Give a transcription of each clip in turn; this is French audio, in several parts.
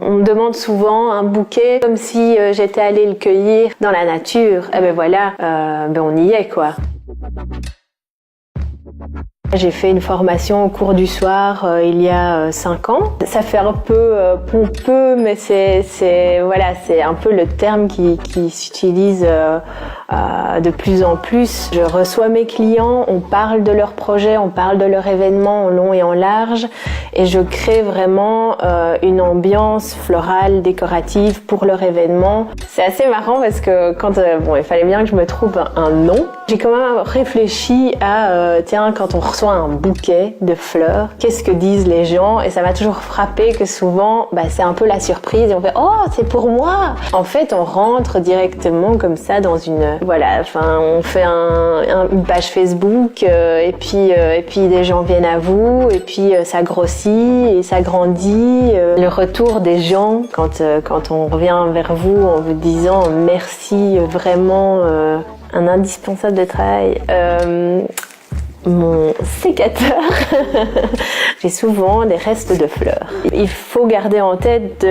On me demande souvent un bouquet comme si j'étais allée le cueillir dans la nature. Et ben voilà, on y est quoi. J'ai fait une formation au cours du soir il y a 5 ans. Ça fait un peu pompeux, mais c'est un peu le terme qui s'utilise de plus en plus. Je reçois mes clients, on parle de leur projet, on parle de leur événement en long et en large, et je crée vraiment une ambiance florale, décorative pour leur événement. C'est assez marrant parce que quand il fallait bien que je me trouve un nom, j'ai quand même réfléchi à quand on reçoit un bouquet de fleurs, qu'est-ce que disent les gens? Et ça m'a toujours frappé que souvent, c'est un peu la surprise et on fait « Oh, c'est pour moi !» En fait, on rentre directement comme ça dans on fait une page Facebook et puis des gens viennent à vous et puis ça grossit et ça grandit. Le retour des gens quand on revient vers vous en vous disant « Merci, vraiment, un indispensable de travail ». Mon sécateur, j'ai souvent des restes de fleurs. Il faut garder en tête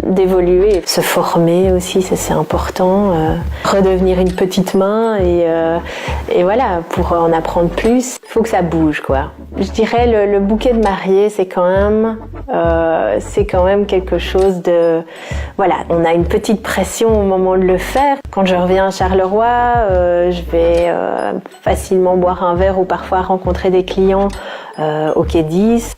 d'évoluer, se former aussi, ça c'est important, redevenir une petite main et voilà, pour en apprendre plus, il faut que ça bouge quoi. Je dirais le bouquet de mariée, c'est quand même quelque chose de... Voilà, on a une petite pression au moment de le faire. Quand je reviens à Charleroi, je vais facilement boire un verre ou parfois rencontrer des clients au quai 10.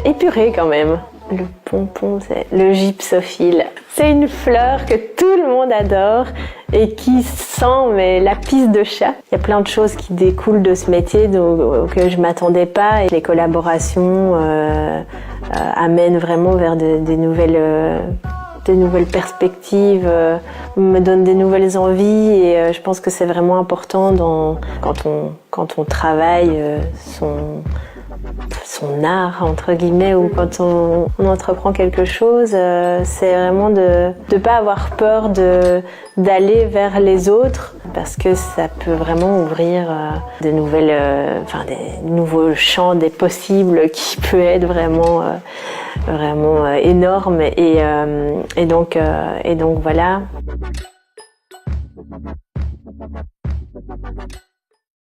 Épuré quand même. Le pompon, c'est le gypsophile. C'est une fleur que tout le monde adore et qui sent la pisse de chat. Il y a plein de choses qui découlent de ce métier auxquelles je m'attendais pas. Et les collaborations amènent vraiment vers des nouvelles perspectives, me donnent des nouvelles envies et je pense que c'est vraiment important quand on travaille son art entre guillemets ou quand on entreprend quelque chose, c'est vraiment de pas avoir peur d'aller vers les autres parce que ça peut vraiment ouvrir des nouveaux champs des possibles qui peut être vraiment énorme et donc voilà.